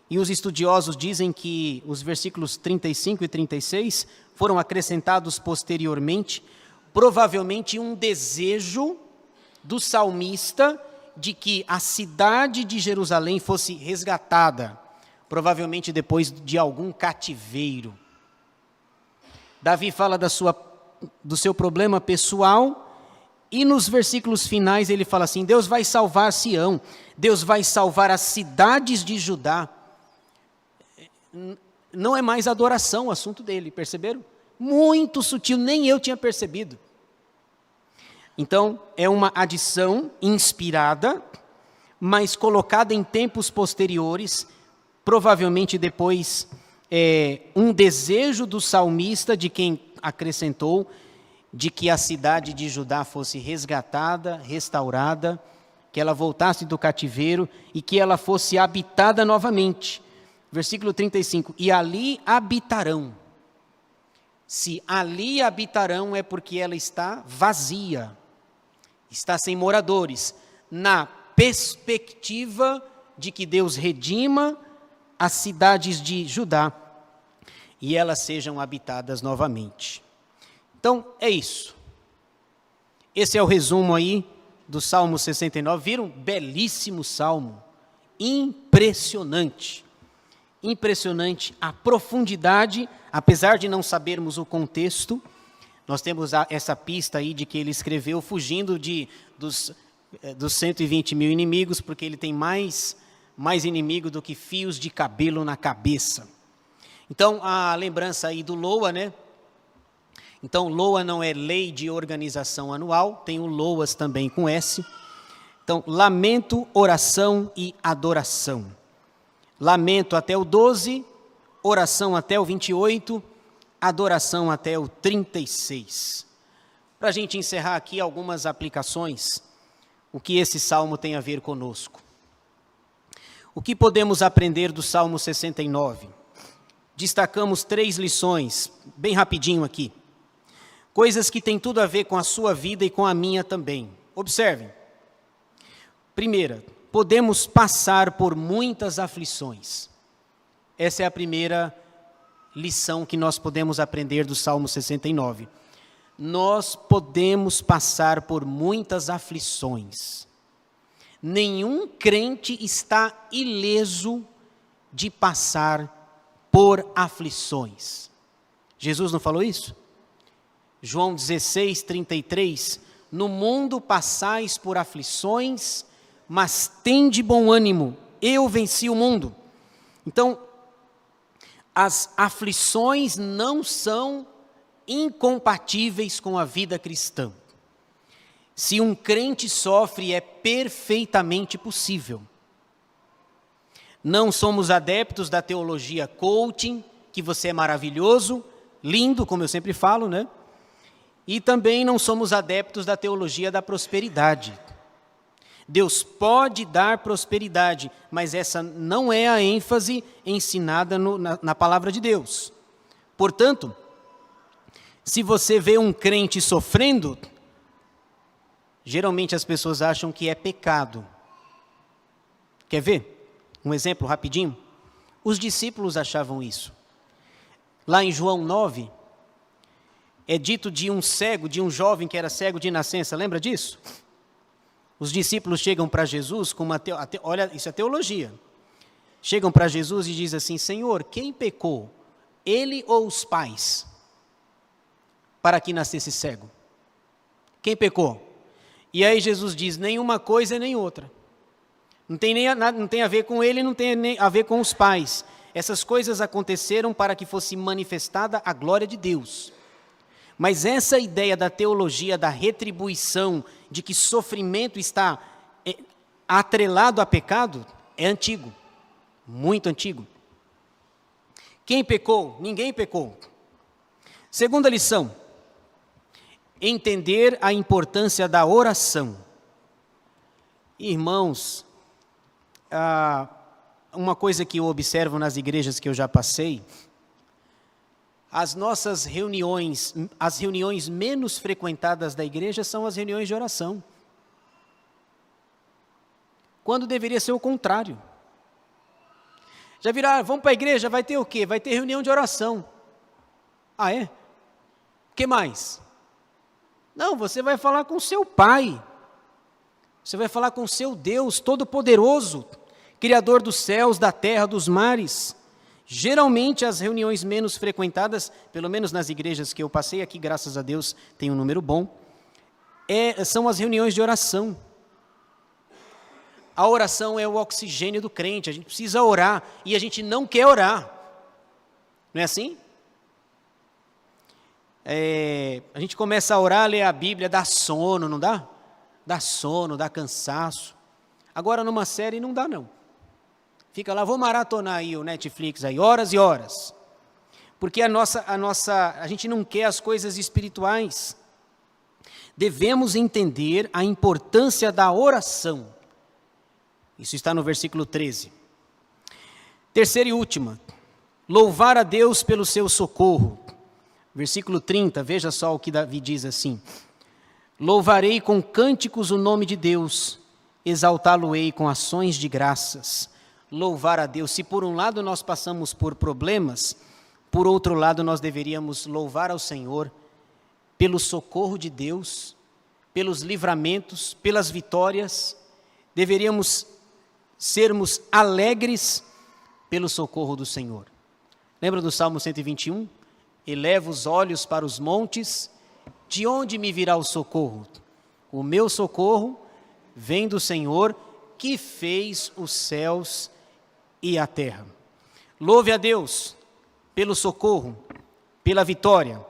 e os estudiosos dizem que os versículos 35 e 36 foram acrescentados posteriormente, provavelmente um desejo do salmista de que a cidade de Jerusalém fosse resgatada, provavelmente depois de algum cativeiro. Davi fala do seu problema pessoal, e nos versículos finais ele fala assim: Deus vai salvar Sião, Deus vai salvar as cidades de Judá. Não é mais adoração o assunto dele, perceberam? Muito sutil, nem eu tinha percebido. Então, é uma adição inspirada, mas colocada em tempos posteriores, provavelmente depois, um desejo do salmista, de quem acrescentou, de que a cidade de Judá fosse resgatada, restaurada, que ela voltasse do cativeiro e que ela fosse habitada novamente. Versículo 35, e ali habitarão. Se ali habitarão é porque ela está vazia, está sem moradores, na perspectiva de que Deus redima as cidades de Judá e elas sejam habitadas novamente. Então, é isso. Esse é o resumo aí do Salmo 69. Viram? Belíssimo salmo. Impressionante. Impressionante a profundidade, apesar de não sabermos o contexto. Nós temos essa pista aí de que ele escreveu fugindo dos 120 mil inimigos, porque ele tem mais inimigo do que fios de cabelo na cabeça. Então, a lembrança aí do LOA, né? Então, LOA não é Lei de Organização Anual, tem o LOAS também com S. Então, lamento, oração e adoração. Lamento até o 12, oração até o 28, adoração até o 36. Para a gente encerrar aqui algumas aplicações, o que esse salmo tem a ver conosco. O que podemos aprender do Salmo 69? Destacamos 3 lições, bem rapidinho aqui. Coisas que têm tudo a ver com a sua vida e com a minha também. Observem. Primeira, podemos passar por muitas aflições. Essa é a primeira lição que nós podemos aprender do Salmo 69. Nós podemos passar por muitas aflições. Nenhum crente está ileso de passar por aflições. Jesus não falou isso? João 16, 33, no mundo passais por aflições, mas tende bom ânimo, eu venci o mundo. Então, as aflições não são incompatíveis com a vida cristã. Se um crente sofre, é perfeitamente possível. Não somos adeptos da teologia coaching, que você é maravilhoso, lindo, como eu sempre falo, né? E também não somos adeptos da teologia da prosperidade. Deus pode dar prosperidade, mas essa não é a ênfase ensinada na palavra de Deus. Portanto, se você vê um crente sofrendo, geralmente as pessoas acham que é pecado. Quer ver? Um exemplo rapidinho. Os discípulos achavam isso. Lá em João 9, é dito de um cego, de um jovem que era cego de nascença, lembra disso? Os discípulos chegam para Jesus com olha, isso é teologia. Chegam para Jesus e dizem assim: Senhor, quem pecou, ele ou os pais, para que nascesse cego? Quem pecou? E aí Jesus diz: nenhuma coisa nem outra. Não tem a ver com ele, não tem nem a ver com os pais. Essas coisas aconteceram para que fosse manifestada a glória de Deus. Mas essa ideia da teologia da retribuição, de que sofrimento está atrelado a pecado, é antigo, muito antigo. Quem pecou? Ninguém pecou. Segunda lição, entender a importância da oração. Irmãos, uma coisa que eu observo nas igrejas que eu já passei, as nossas reuniões, as reuniões menos frequentadas da igreja são as reuniões de oração. Quando deveria ser o contrário. Já viraram, vamos para a igreja, vai ter o quê? Vai ter reunião de oração. Ah, é? O que mais? Não, você vai falar com seu Pai. Você vai falar com seu Deus Todo-Poderoso, Criador dos céus, da terra, dos mares. Geralmente as reuniões menos frequentadas, pelo menos nas igrejas que eu passei aqui, graças a Deus, tem um número bom, são as reuniões de oração. A oração é o oxigênio do crente, a gente precisa orar e a gente não quer orar. Não é assim? A gente começa a orar, ler a Bíblia, dá sono, não dá? Dá sono, dá cansaço. Agora numa série não dá não. Fica lá, vou maratonar aí o Netflix aí, horas e horas. Porque a gente não quer as coisas espirituais. Devemos entender a importância da oração. Isso está no versículo 13. Terceira e última, louvar a Deus pelo seu socorro. Versículo 30, veja só o que Davi diz assim: louvarei com cânticos o nome de Deus, exaltá-lo-ei com ações de graças. Louvar a Deus. Se por um lado nós passamos por problemas, por outro lado nós deveríamos louvar ao Senhor pelo socorro de Deus, pelos livramentos, pelas vitórias. Deveríamos sermos alegres pelo socorro do Senhor. Lembra do Salmo 121? Eleva os olhos para os montes, de onde me virá o socorro? O meu socorro vem do Senhor, que fez os céus e a terra. Louve a Deus pelo socorro, pela vitória.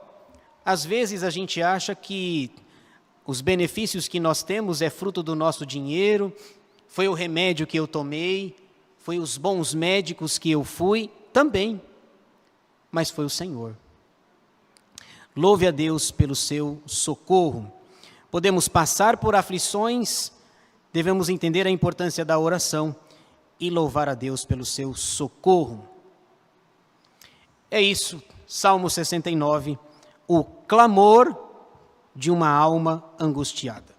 Às vezes a gente acha que os benefícios que nós temos é fruto do nosso dinheiro, foi o remédio que eu tomei, foi os bons médicos que eu fui, também, mas foi o Senhor. Louve a Deus pelo seu socorro. Podemos passar por aflições, devemos entender a importância da oração e louvar a Deus pelo seu socorro. É isso, Salmo 69, o clamor de uma alma angustiada.